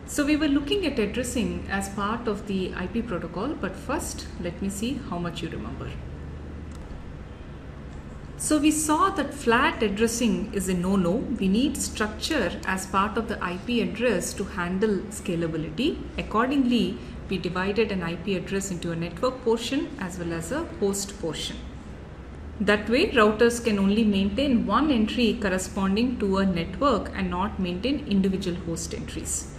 So we were looking at addressing as part of the IP protocol, but first let me see how much you remember. So we saw that flat addressing is a no-no. We need structure as part of the IP address to handle scalability. Accordingly, we divided an IP address into a network portion as well as a host portion. That way, routers can only maintain one entry corresponding to a network and not maintain individual host entries.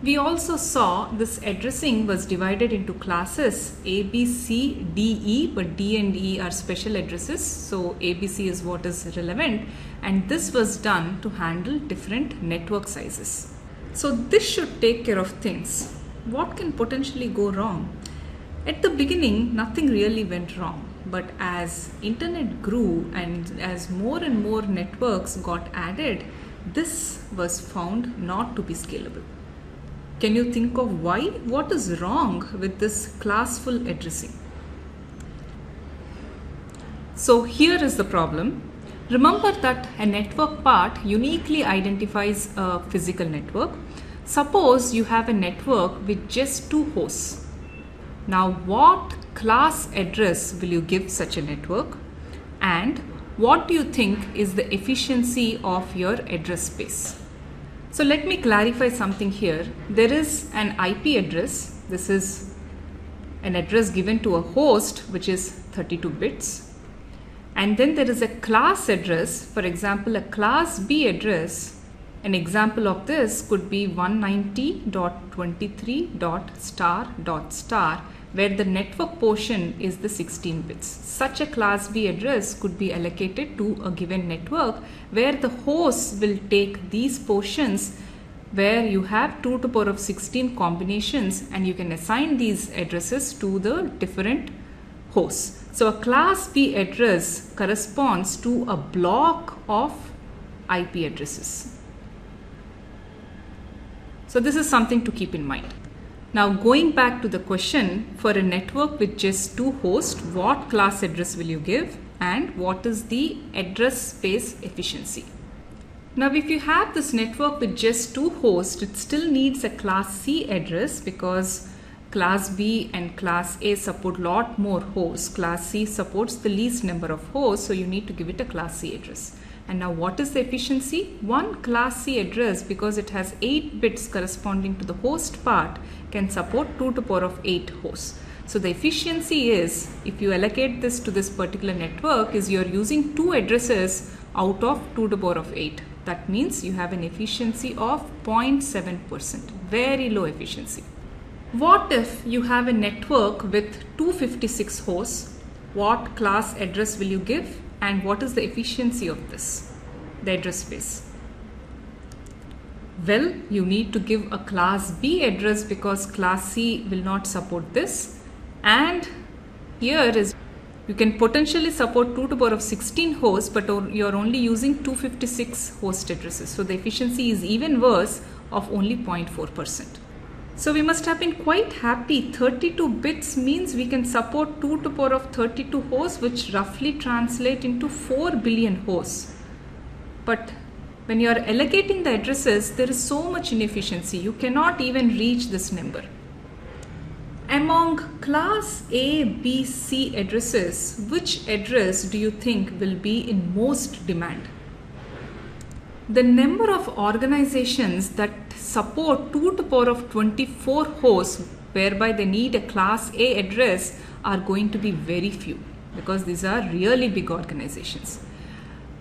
We also saw this addressing was divided into classes A, B, C, D, E, but D and E are special addresses. So ABC is what is relevant, and this was done to handle different network sizes. So this should take care of things. What can potentially go wrong? At the beginning, nothing really went wrong, but as internet grew and as more and more networks got added, this was found not to be scalable. Can you think of why? What is wrong with this classful addressing? So here is the problem. Remember that a network part uniquely identifies a physical network. Suppose you have a network with just two hosts. Now what class address will you give such a network? And what do you think is the efficiency of your address space? So let me clarify something here. There is an IP address. This is an address given to a host which is 32 bits. And then there is a class address, for example, a class B address. An example of this could be 190.23. Where the network portion is the 16 bits. Such a class B address could be allocated to a given network where the hosts will take these portions where you have 2 to the power of 16 combinations, and you can assign these addresses to the different hosts. So a class B address corresponds to a block of IP addresses. So this is something to keep in mind. Now going back to the question, for a network with just two hosts, what class address will you give and what is the address space efficiency? Now if you have this network with just two hosts, it still needs a class C address because class B and class A support lot more hosts. Class C supports the least number of hosts, so you need to give it a class C address. And now what is the efficiency? One class C address, because it has 8 bits corresponding to the host part, can support 2 to the power of 8 hosts. So the efficiency is, if you allocate this to this particular network, is you're using 2 addresses out of 2 to the power of 8. That means you have an efficiency of 0.7%, very low efficiency. What if you have a network with 256 hosts? What class address will you give? And what is the efficiency of this, the address space? Well, you need to give a class B address because class C will not support this. And here is, you can potentially support 2 to the power of 16 hosts, but you're only using 256 host addresses. So the efficiency is even worse of only 0.4%. So we must have been quite happy. 32 bits means we can support 2 to the power of 32 hosts, which roughly translate into 4 billion hosts. But when you are allocating the addresses, there is so much inefficiency. You cannot even reach this number. Among class A, B, C addresses, which address do you think will be in most demand? The number of organizations that support 2 to the power of 24 hosts, whereby they need a class A address, are going to be very few because these are really big organizations.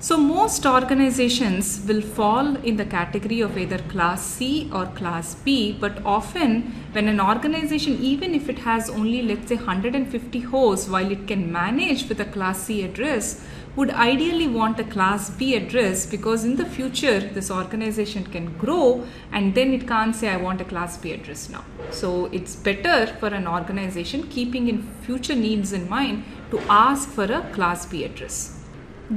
So most organizations will fall in the category of either class C or class B, but often when an organization, even if it has only let's say 150 hosts, while it can manage with a class C address, would ideally want a class B address because in the future this organization can grow and then it can't say I want a class B address now. So it's better for an organization, keeping in future needs in mind, to ask for a class B address.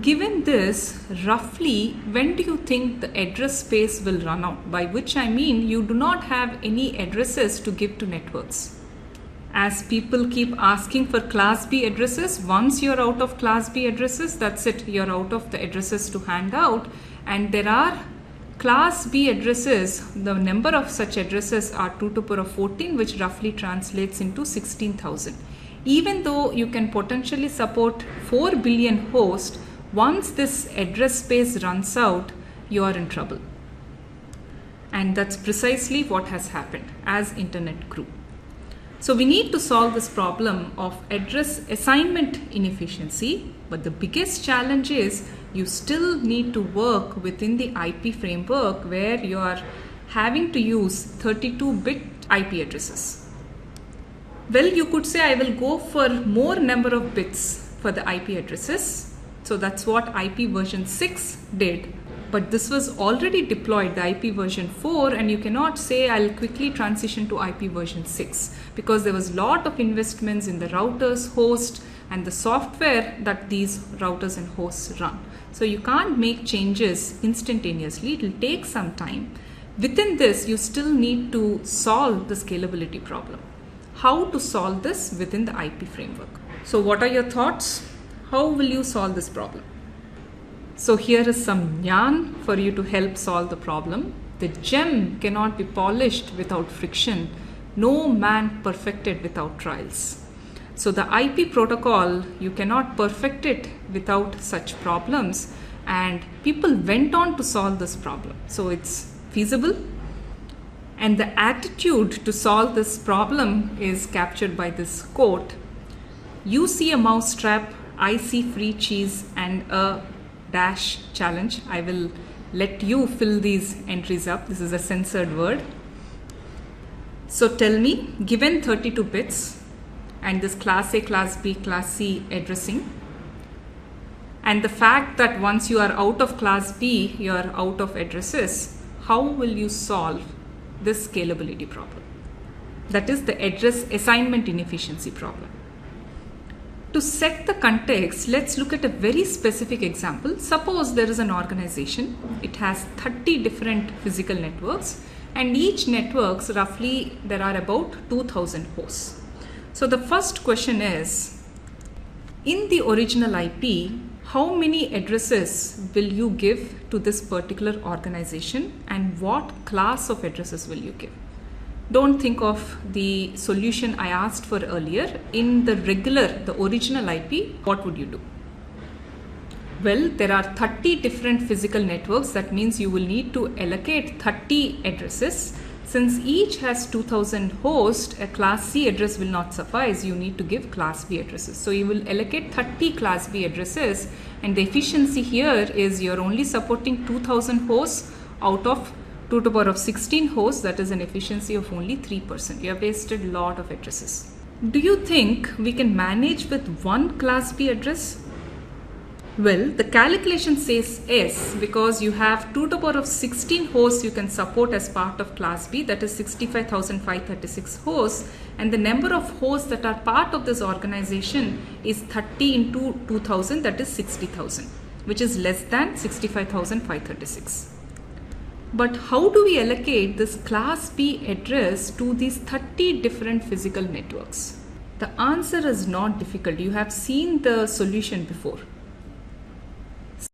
Given this, roughly when do you think the address space will run out? By which I mean you do not have any addresses to give to networks. As people keep asking for class B addresses, once you're out of class B addresses, that's it, you're out of the addresses to hand out. And there are Class B addresses, the number of such addresses are 2 to the power of 14, which roughly translates into 16,000. Even though you can potentially support 4 billion hosts, once this address space runs out, you are in trouble. And that's precisely what has happened as internet grew. So we need to solve this problem of address assignment inefficiency, but the biggest challenge is you still need to work within the IP framework where you are having to use 32-bit IP addresses. Well, you could say I will go for more number of bits for the IP addresses. So that's what IP version 6 did. But this was already deployed, the IP version 4, and you cannot say I'll quickly transition to IP version 6 because there was a lot of investments in the routers, host, and the software that these routers and hosts run. So you can't make changes instantaneously. It will take some time. Within this, you still need to solve the scalability problem. How to solve this within the IP framework? So what are your thoughts? How will you solve this problem? So here is some yarn for you to help solve the problem. The gem cannot be polished without friction. No man perfected without trials. So the IP protocol, you cannot perfect it without such problems, and people went on to solve this problem. So it's feasible. And the attitude to solve this problem is captured by this quote. You see a mousetrap, I see free cheese and a dash challenge. I will let you fill these entries up. This is a censored word. So tell me, given 32 bits and this class A, class B, class C addressing, and the fact that once you are out of class B, you are out of addresses, how will you solve this scalability problem? That is the address assignment inefficiency problem. To set the context, let's look at a very specific example. Suppose there is an organization. It has 30 different physical networks, and each networks roughly there are about 2,000 hosts. So the first question is, in the original IP, how many addresses will you give to this particular organization, and what class of addresses will you give? Don't think of the solution I asked for earlier. In the original IP, what would you do? Well, there are 30 different physical networks. That means you will need to allocate 30 addresses. Since each has 2,000 hosts, a class C address will not suffice. You need to give class B addresses. So you will allocate 30 class B addresses, and the efficiency here is you're only supporting 2,000 hosts out of 2 to the power of 16 hosts. That is an efficiency of only 3%. You have wasted a lot of addresses. Do you think we can manage with one class B address? Well, the calculation says yes, because you have 2 to the power of 16 hosts you can support as part of class B, that is 65,536 hosts, and the number of hosts that are part of this organization is 30 into 2,000, that is 60,000, which is less than 65,536. But how do we allocate this class B address to these 30 different physical networks? The answer is not difficult. You have seen the solution before.